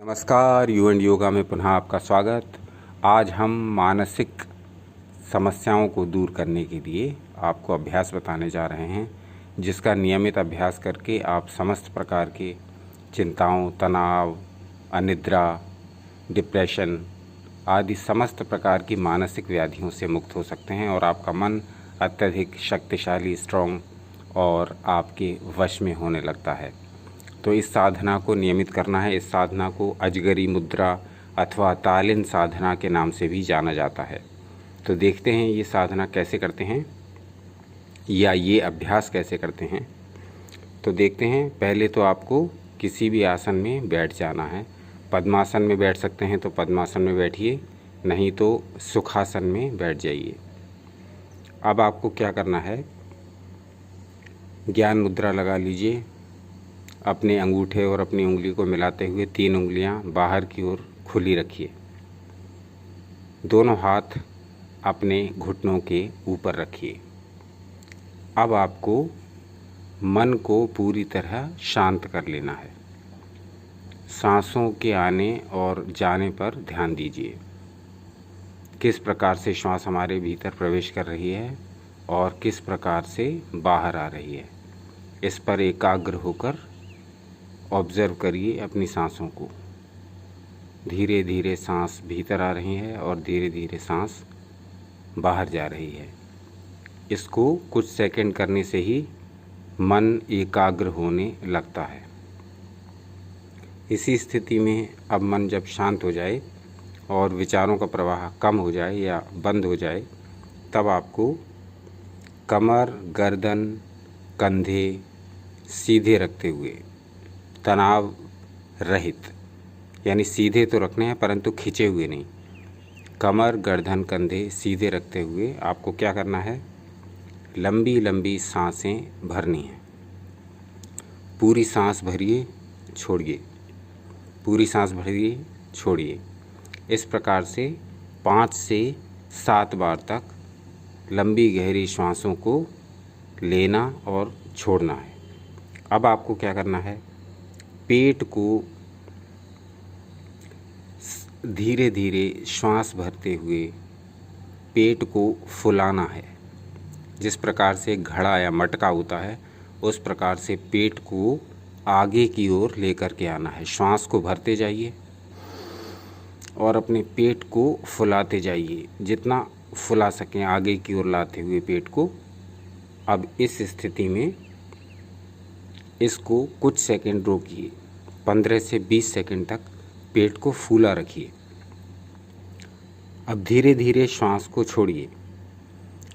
नमस्कार, you and yoga में पुनः आपका स्वागत। आज हम मानसिक समस्याओं को दूर करने के लिए आपको अभ्यास बताने जा रहे हैं, जिसका नियमित अभ्यास करके आप समस्त प्रकार के चिंताओं, तनाव, अनिद्रा, डिप्रेशन आदि समस्त प्रकार की मानसिक व्याधियों से मुक्त हो सकते हैं और आपका मन अत्यधिक शक्तिशाली, स्ट्रॉन्ग और आपके वश में होने लगता है। तो इस साधना को नियमित करना है। इस साधना को अजगरी मुद्रा अथवा तालिन साधना के नाम से भी जाना जाता है। तो देखते हैं ये साधना कैसे करते हैं या ये अभ्यास कैसे करते हैं। तो देखते हैं। पहले तो आपको किसी भी आसन में बैठ जाना है। पद्मासन में बैठ सकते हैं तो पद्मासन में बैठिए, नहीं तो सुखासन में बैठ जाइए। अब आपको क्या करना है, ज्ञान मुद्रा लगा लीजिए। अपने अंगूठे और अपनी उंगली को मिलाते हुए 3 उंगलियां बाहर की ओर खुली रखिए। दोनों हाथ अपने घुटनों के ऊपर रखिए। अब आपको मन को पूरी तरह शांत कर लेना है। सांसों के आने और जाने पर ध्यान दीजिए। किस प्रकार से श्वास हमारे भीतर प्रवेश कर रही है और किस प्रकार से बाहर आ रही है, इस पर एकाग्र होकर ऑब्ज़र्व करिए अपनी सांसों को। धीरे धीरे सांस भीतर आ रही है और धीरे धीरे सांस बाहर जा रही है। इसको कुछ सेकंड करने से ही मन एकाग्र होने लगता है। इसी स्थिति में अब मन जब शांत हो जाए और विचारों का प्रवाह कम हो जाए या बंद हो जाए, तब आपको कमर, गर्दन, कंधे सीधे रखते हुए, तनाव रहित, यानी सीधे तो रखने हैं परंतु खिंचे हुए नहीं, कमर, गर्दन, कंधे सीधे रखते हुए आपको क्या करना है, लंबी लंबी सांसें भरनी हैं। पूरी सांस भरिए, छोड़िए, पूरी सांस भरिए, छोड़िए। इस प्रकार से 5 से 7 बार तक लंबी गहरी श्वासों को लेना और छोड़ना है। अब आपको क्या करना है, पेट को धीरे धीरे श्वास भरते हुए पेट को फुलाना है। जिस प्रकार से घड़ा या मटका होता है, उस प्रकार से पेट को आगे की ओर लेकर के आना है। श्वास को भरते जाइए और अपने पेट को फुलाते जाइए, जितना फुला सकें आगे की ओर लाते हुए पेट को। अब इस स्थिति में इसको कुछ सेकंड रोकिए। 15 से 20 सेकंड तक पेट को फूला रखिए। अब धीरे धीरे श्वास को छोड़िए।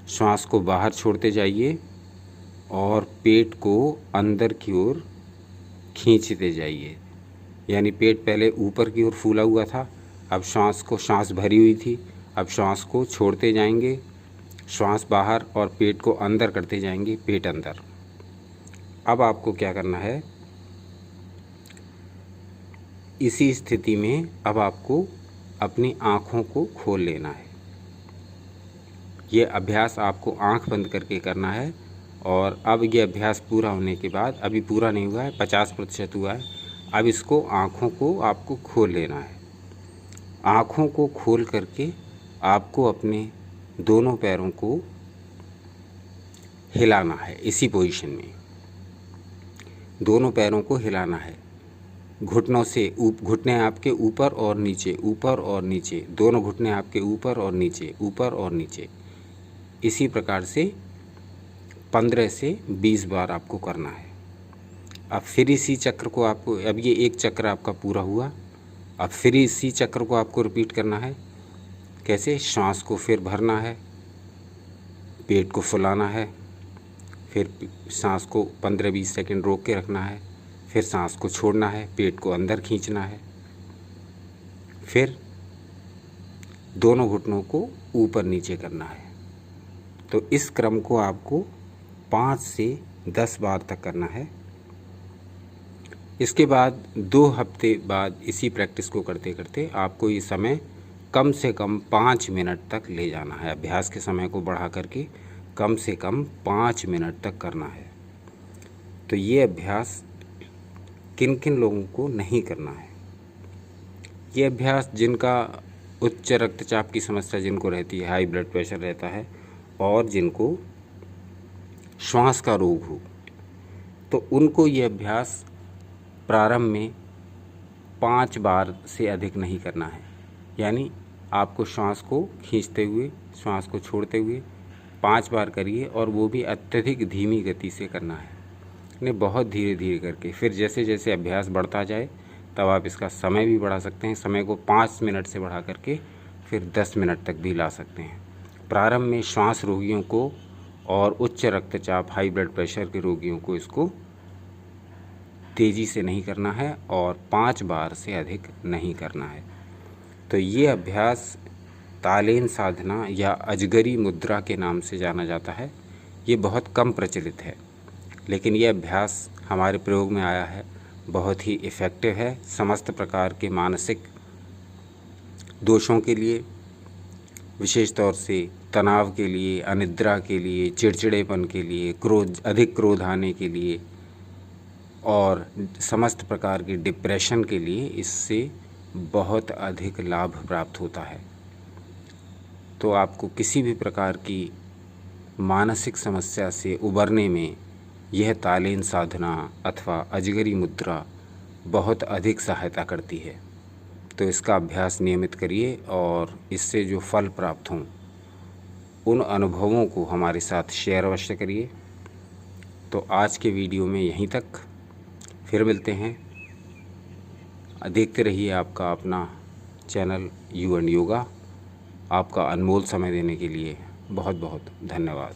श्वास को बाहर छोड़ते जाइए और पेट को अंदर की ओर खींचते जाइए। यानी पेट पहले ऊपर की ओर फूला हुआ था, अब सांस भरी हुई थी, अब श्वास को छोड़ते जाएंगे, श्वास बाहर और पेट को अंदर करते जाएंगे, पेट अंदर। अब आपको क्या करना है, इसी स्थिति में अब आपको अपनी आँखों को खोल लेना है। ये अभ्यास आपको आँख बंद करके करना है। और अब ये अभ्यास पूरा होने के बाद, अभी पूरा नहीं हुआ है, 50% हुआ है, अब इसको आँखों को आपको खोल लेना है। आँखों को खोल करके आपको अपने दोनों पैरों को हिलाना है। इसी पोजीशन में दोनों पैरों को हिलाना है। घुटनों से घुटने आपके ऊपर और नीचे, ऊपर और नीचे, दोनों घुटने आपके ऊपर और नीचे, ऊपर और नीचे। इसी प्रकार से 15 से 20 बार आपको करना है। अब फिर इसी चक्र को आपको, अब ये एक चक्र आपका पूरा हुआ, अब फिर इसी चक्र को आपको रिपीट करना है। कैसे, श्वास को फिर भरना है, पेट को फुलाना है, फिर सांस को 15-20 सेकंड रोक के रखना है, फिर सांस को छोड़ना है, पेट को अंदर खींचना है, फिर दोनों घुटनों को ऊपर नीचे करना है। तो इस क्रम को आपको 5 से 10 बार तक करना है। इसके बाद 2 हफ्ते बाद इसी प्रैक्टिस को करते करते आपको ये समय कम से कम 5 मिनट तक ले जाना है। अभ्यास के समय को बढ़ा करके कम से कम 5 मिनट तक करना है। तो ये अभ्यास किन किन लोगों को नहीं करना है, ये अभ्यास जिनका उच्च रक्तचाप की समस्या जिनको रहती है, हाई ब्लड प्रेशर रहता है, और जिनको श्वास का रोग हो, तो उनको ये अभ्यास प्रारंभ में 5 बार से अधिक नहीं करना है। यानी आपको श्वास को खींचते हुए, श्वास को छोड़ते हुए 5 बार करिए, और वो भी अत्यधिक धीमी गति से करना है, इन्हें बहुत धीरे धीरे करके। फिर जैसे जैसे अभ्यास बढ़ता जाए तब आप इसका समय भी बढ़ा सकते हैं। समय को 5 मिनट से बढ़ा करके फिर 10 मिनट तक भी ला सकते हैं। प्रारंभ में श्वास रोगियों को और उच्च रक्तचाप, हाई ब्लड प्रेशर के रोगियों को इसको तेज़ी से नहीं करना है और 5 बार से अधिक नहीं करना है। तो ये अभ्यास तालेन साधना या अजगरी मुद्रा के नाम से जाना जाता है। ये बहुत कम प्रचलित है, लेकिन ये अभ्यास हमारे प्रयोग में आया है, बहुत ही इफ़ेक्टिव है। समस्त प्रकार के मानसिक दोषों के लिए, विशेष तौर से तनाव के लिए, अनिद्रा के लिए, चिड़चिड़ेपन के लिए, अधिक क्रोध आने के लिए, और समस्त प्रकार के डिप्रेशन के लिए इससे बहुत अधिक लाभ प्राप्त होता है। तो आपको किसी भी प्रकार की मानसिक समस्या से उबरने में यह तालेन साधना अथवा अजगरी मुद्रा बहुत अधिक सहायता करती है। तो इसका अभ्यास नियमित करिए और इससे जो फल प्राप्त हों उन अनुभवों को हमारे साथ शेयर अवश्य करिए। तो आज के वीडियो में यहीं तक, फिर मिलते हैं। देखते रहिए आपका अपना चैनल यू एंड योगा। आपका अनमोल समय देने के लिए बहुत बहुत धन्यवाद।